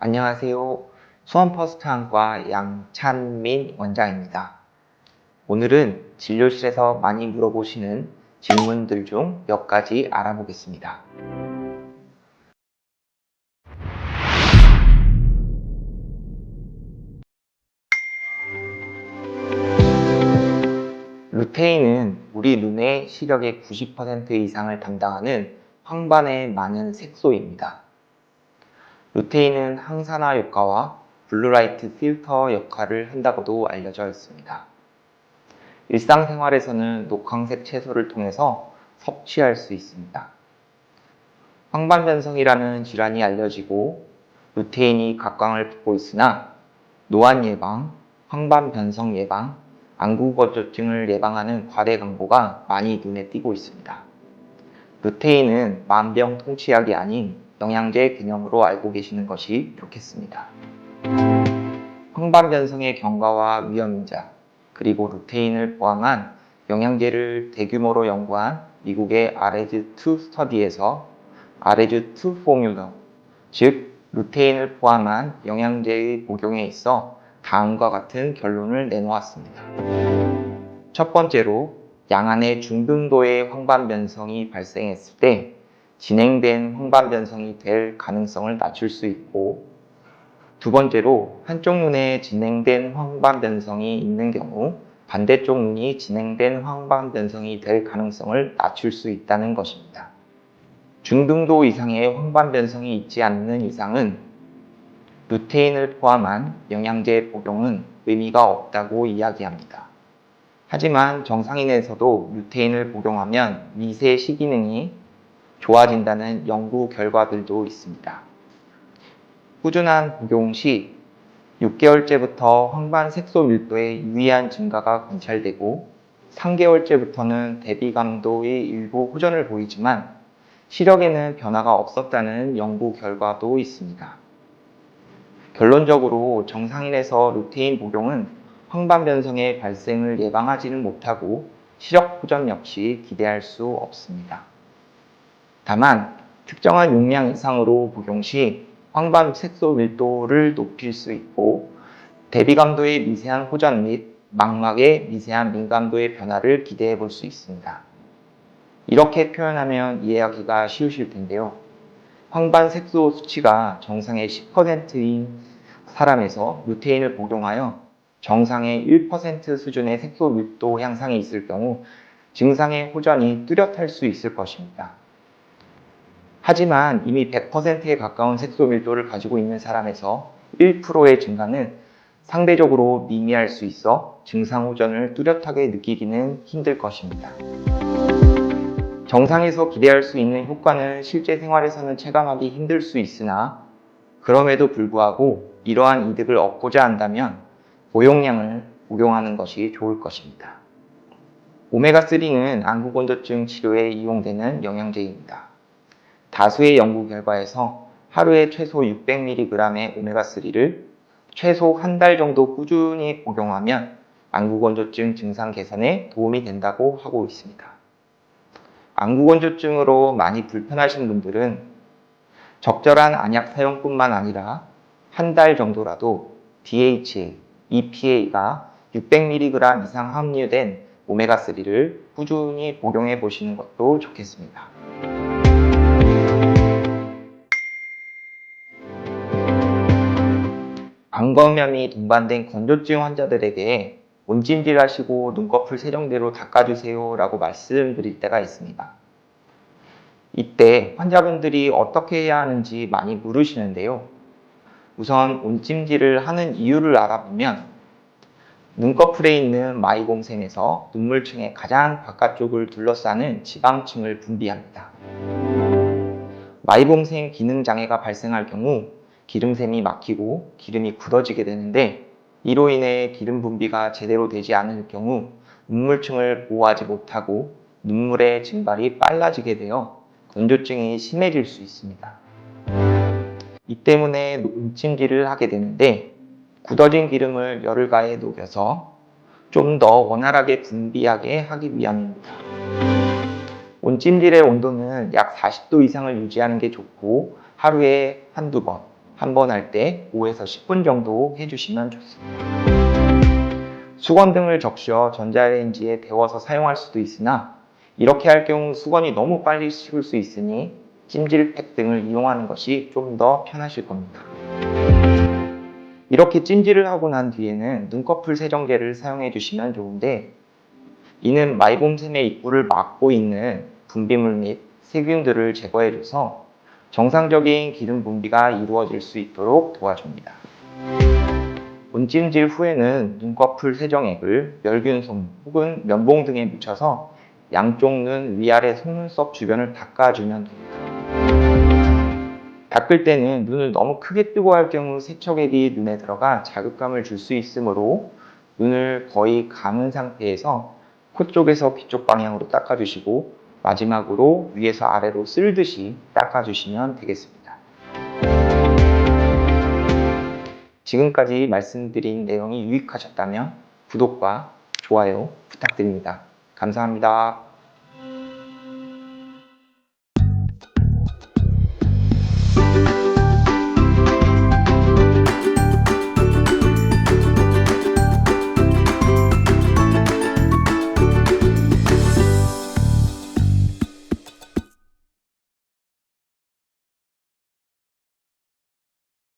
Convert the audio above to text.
안녕하세요. 수원퍼스트한과 양찬민 원장입니다. 오늘은 진료실에서 많이 물어보시는 질문들 중 몇 가지 알아보겠습니다. 루테인은 우리 눈의 시력의 90% 이상을 담당하는 황반의 많은 색소입니다. 루테인은 항산화 효과와 블루라이트 필터 역할을 한다고도 알려져 있습니다. 일상생활에서는 녹황색 채소를 통해서 섭취할 수 있습니다. 황반변성이라는 질환이 알려지고 루테인이 각광을 받고 있으나 노안 예방, 황반변성 예방, 안구건조증을 예방하는 과대 광고가 많이 눈에 띄고 있습니다. 루테인은 만병통치약이 아닌 영양제 개념으로 알고 계시는 것이 좋겠습니다. 황반변성의 경과와 위험인자, 그리고 루테인을 포함한 영양제를 대규모로 연구한 미국의 아레즈2 스터디에서 아레즈2 포뮬러, 즉 루테인을 포함한 영양제의 복용에 있어 다음과 같은 결론을 내놓았습니다. 첫 번째로 양안의 중등도의 황반변성이 발생했을 때 진행된 황반변성이 될 가능성을 낮출 수 있고, 두 번째로 한쪽 눈에 진행된 황반변성이 있는 경우 반대쪽 눈이 진행된 황반변성이 될 가능성을 낮출 수 있다는 것입니다. 중등도 이상의 황반변성이 있지 않는 이상은 루테인을 포함한 영양제 복용은 의미가 없다고 이야기합니다. 하지만 정상인에서도 루테인을 복용하면 미세 시기능이 좋아진다는 연구 결과들도 있습니다. 꾸준한 복용 시 6개월째부터 황반 색소 밀도의 유의한 증가가 관찰되고 3개월째부터는 대비감도의 일부 호전을 보이지만 시력에는 변화가 없었다는 연구 결과도 있습니다. 결론적으로 정상인에서 루테인 복용은 황반변성의 발생을 예방하지는 못하고 시력 호전 역시 기대할 수 없습니다. 다만 특정한 용량 이상으로 복용 시 황반 색소 밀도를 높일 수 있고 대비감도의 미세한 호전 및 망막의 미세한 민감도의 변화를 기대해 볼 수 있습니다. 이렇게 표현하면 이해하기가 쉬우실 텐데요. 황반 색소 수치가 정상의 10%인 사람에서 루테인을 복용하여 정상의 1% 수준의 색소 밀도 향상이 있을 경우 증상의 호전이 뚜렷할 수 있을 것입니다. 하지만 이미 100%에 가까운 색소 밀도를 가지고 있는 사람에서 1%의 증가는 상대적으로 미미할 수 있어 증상 호전을 뚜렷하게 느끼기는 힘들 것입니다. 정상에서 기대할 수 있는 효과는 실제 생활에서는 체감하기 힘들 수 있으나 그럼에도 불구하고 이러한 이득을 얻고자 한다면 고용량을 복용하는 것이 좋을 것입니다. 오메가3는 안구건조증 치료에 이용되는 영양제입니다. 다수의 연구 결과에서 하루에 최소 600mg의 오메가3를 최소 한 달 정도 꾸준히 복용하면 안구건조증 증상 개선에 도움이 된다고 하고 있습니다. 안구건조증으로 많이 불편하신 분들은 적절한 안약 사용뿐만 아니라 한 달 정도라도 DHA, EPA가 600mg 이상 함유된 오메가3를 꾸준히 복용해 보시는 것도 좋겠습니다. 안검염이 동반된 건조증 환자들에게 온찜질 하시고 눈꺼풀 세정제로 닦아주세요 라고 말씀드릴 때가 있습니다. 이때 환자분들이 어떻게 해야 하는지 많이 물으시는데요. 우선 온찜질을 하는 이유를 알아보면 눈꺼풀에 있는 마이봉샘에서 눈물층의 가장 바깥쪽을 둘러싸는 지방층을 분비합니다. 마이봉샘 기능 장애가 발생할 경우 기름샘이 막히고 기름이 굳어지게 되는데, 이로 인해 기름 분비가 제대로 되지 않을 경우 눈물층을 보호하지 못하고 눈물의 증발이 빨라지게 되어 건조증이 심해질 수 있습니다. 이 때문에 온찜질을 하게 되는데, 굳어진 기름을 열을 가해 녹여서 좀 더 원활하게 분비하게 하기 위함입니다. 온찜질의 온도는 약 40도 이상을 유지하는 게 좋고 하루에 한두 번, 한 번 할 때 5에서 10분 정도 해주시면 좋습니다. 수건 등을 적셔 전자레인지에 데워서 사용할 수도 있으나 이렇게 할 경우 수건이 너무 빨리 식을 수 있으니 찜질팩 등을 이용하는 것이 좀 더 편하실 겁니다. 이렇게 찜질을 하고 난 뒤에는 눈꺼풀 세정제를 사용해 주시면 좋은데, 이는 마이봄샘의 입구를 막고 있는 분비물 및 세균들을 제거해 줘서 정상적인 기름 분비가 이루어질 수 있도록 도와줍니다. 온찜질 후에는 눈꺼풀 세정액을 멸균솜 혹은 면봉 등에 묻혀서 양쪽 눈 위아래 속눈썹 주변을 닦아주면 됩니다. 닦을 때는 눈을 너무 크게 뜨고 할 경우 세척액이 눈에 들어가 자극감을 줄 수 있으므로 눈을 거의 감은 상태에서 코 쪽에서 귀 쪽 방향으로 닦아주시고 마지막으로 위에서 아래로 쓸듯이 닦아주시면 되겠습니다. 지금까지 말씀드린 내용이 유익하셨다면 구독과 좋아요 부탁드립니다. 감사합니다.